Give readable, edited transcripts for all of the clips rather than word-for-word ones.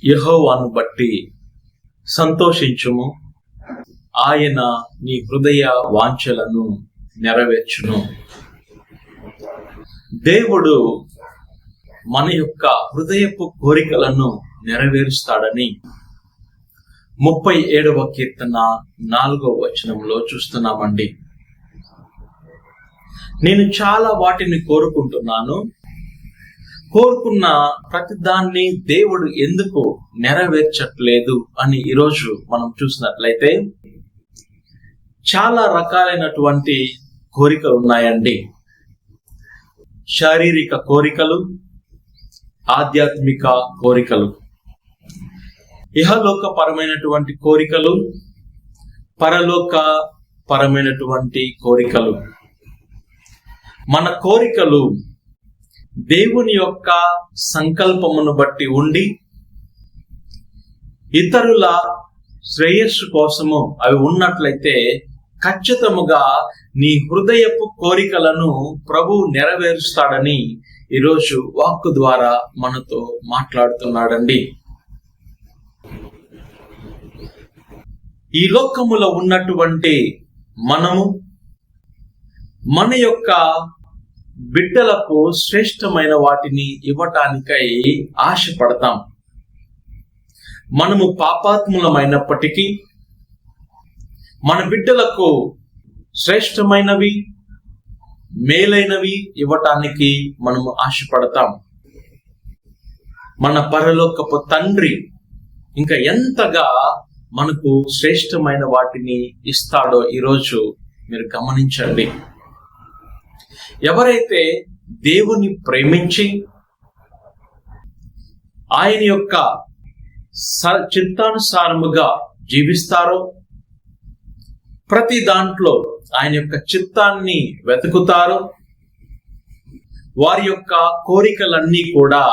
యెహోవాను బట్టి సంతోషించుము, ఆయన నీ హృదయ వాంఛలను నెరవేర్చును. దేవుడు మన యొక్క హృదయపు కోరికలను నెరవేరుస్తాడని 37వ కీర్తన 4వ వచనంలో చూస్తున్నామండి. నేను చాలా వాటిని కోరుకుంటున్నాను, కోరుకున్న ప్రతిదాన్ని దేవుడు ఎందుకు నెరవేర్చట్లేదు అని ఈరోజు మనం చూసినట్లయితే చాలా రకాలైనటువంటి కోరికలు ఉన్నాయండి. శారీరక కోరికలు, ఆధ్యాత్మిక కోరికలు, ఇహలోక పరమైనటువంటి కోరికలు, పరలోక పరమైనటువంటి కోరికలు. మన కోరికలు దేవుని యొక్క సంకల్పమును బట్టి ఉండి ఇతరుల శ్రేయస్సు కోసము అవి ఉన్నట్లయితే ఖచ్చితముగా నీ హృదయపు కోరికలను ప్రభువు నెరవేరుస్తాడని ఈరోజు వాక్కు ద్వారా మనతో మాట్లాడుతున్నాడండి. ఈ లోకములో ఉన్నటువంటి మనము మన యొక్క బిడ్డలకు శ్రేష్టమైన వాటిని ఇవ్వటానికై ఆశపడతాం. మనము పాపాత్ములమైనప్పటికీ మన బిడ్డలకు శ్రేష్టమైనవి, మేలైనవి ఇవ్వటానికి మనము ఆశపడతాం. మన పరలోకపు తండ్రి ఇంకా ఎంతగా మనకు శ్రేష్టమైన వాటిని ఇస్తాడో ఈరోజు మీరు గమనించండి. ఎవరైతే దేవుని ప్రేమించి ఆయన యొక్క చిత్తానుసారముగా జీవిస్తారో, ప్రతి దాంట్లో ఆయన యొక్క చిత్తాన్ని వెతుకుతారో, వారి యొక్క కోరికలన్నీ కూడా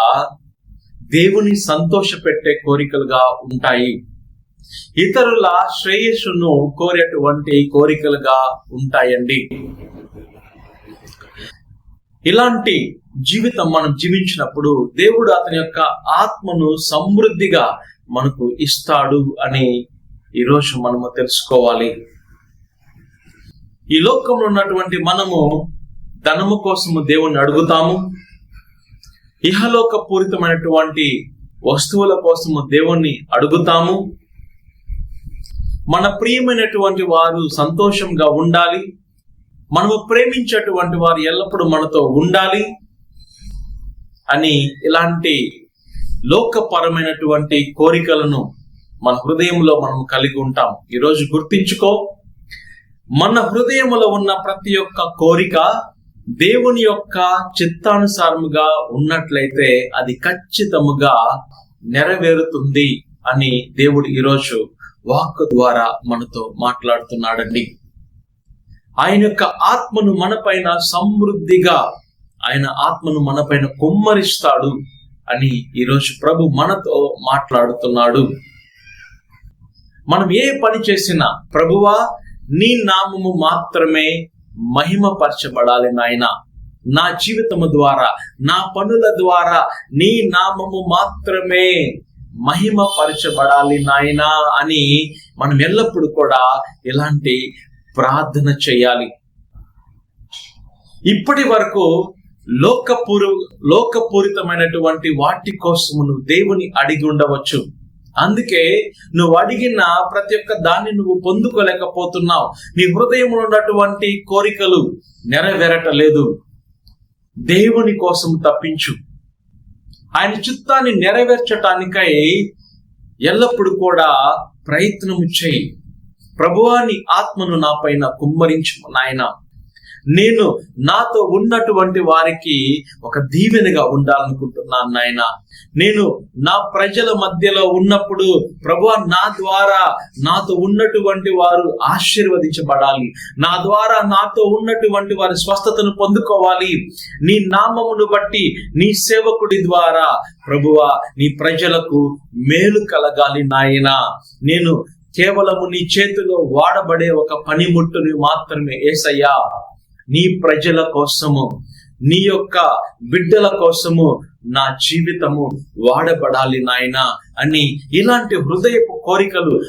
దేవుని సంతోషపెట్టే కోరికలుగా ఉంటాయి. ఇతరుల శ్రేయస్సును కోరేటువంటి కోరికలుగా ఉంటాయండి. ఇలాంటి జీవితం మనం జీవించినప్పుడు దేవుడు అతని యొక్క ఆత్మను సమృద్ధిగా మనకు ఇస్తాడు అని ఈరోజు మనము తెలుసుకోవాలి. ఈ లోకంలో ఉన్నటువంటి మనము ధనము కోసము దేవుణ్ణి అడుగుతాము, ఇహలోక పూరితమైనటువంటి వస్తువుల కోసము దేవుణ్ణి అడుగుతాము. మన ప్రియమైనటువంటి వారు సంతోషంగా ఉండాలి, మనము ప్రేమించేటువంటి వారు ఎల్లప్పుడూ మనతో ఉండాలి అని ఇలాంటి లోకపరమైనటువంటి కోరికలను మన హృదయంలో మనం కలిగి ఉంటాం. ఈరోజు గుర్తించుకో, మన హృదయంలో ఉన్న ప్రతి ఒక్క కోరిక దేవుని యొక్క చిత్తానుసారముగా ఉన్నట్లయితే అది ఖచ్చితముగా నెరవేరుతుంది అని దేవుడు ఈరోజు వాక్కు ద్వారా మనతో మాట్లాడుతున్నాడండి. ఆయన యొక్క ఆత్మను మనపైన సమృద్ధిగా, ఆయన ఆత్మను మనపైన కుమ్మరిస్తాడు అని ఈరోజు ప్రభు మనతో మాట్లాడుతున్నాడు. మనం ఏ పని చేసినా ప్రభువా నీ నామము మాత్రమే మహిమపరచబడాలి నాయన, నా జీవితము ద్వారా, నా పనుల ద్వారా నీ నామము మాత్రమే మహిమపరచబడాలి నాయనా అని మనం ఎల్లప్పుడూ కూడా ఇలాంటి ప్రార్థన చేయాలి. ఇప్పటి వరకు లోకపూరితమైనటువంటి వాటి కోసము నువ్వు దేవుని అడిగి ఉండవచ్చు. అందుకే నువ్వు అడిగిన ప్రతి ఒక్క దాన్ని నువ్వు పొందుకోలేకపోతున్నావు. నీ హృదయంలో ఉన్నటువంటి కోరికలు నెరవేరటలేదు. దేవుని కోసం తప్పించు. ఆయన చిత్తాన్ని నెరవేర్చటానికై ఎల్లప్పుడూ కూడా ప్రయత్నము చేయి. ప్రభువా నీ ఆత్మను నా పైన కుమ్మరించు నాయన, నేను నాతో ఉన్నటువంటి వారికి ఒక దీవెనగా ఉండాలనుకుంటున్నాను నాయన. నేను నా ప్రజల మధ్యలో ఉన్నప్పుడు ప్రభువా నా ద్వారా నాతో ఉన్నటువంటి వారు ఆశీర్వదించబడాలి, నా ద్వారా నాతో ఉన్నటువంటి వారి స్వస్థతను పొందుకోవాలి. నీ నామమును బట్టి నీ సేవకుడి ద్వారా ప్రభువా నీ ప్రజలకు మేలు కలగాలి నాయన. నేను కేవలము నీ చేతిలో వాడబడే ఒక పనిముట్టుని మాత్రమే యేసయ్యా. నీ ప్రజల కోసము, నీ యొక్క బిడ్డల కోసము నా జీవితము వాడబడాలి నాయనా. అని ఇలాంటి హృదయపు కోరికలు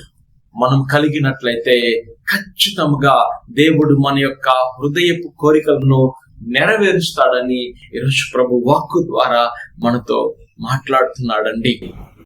మనం కలిగినట్లయితే ఖచ్చితంగా దేవుడు మన యొక్క హృదయపు కోరికలను నెరవేరుస్తాడని ఈరోజు ప్రభు వాక్కు ద్వారా మనతో మాట్లాడుతున్నాడండి.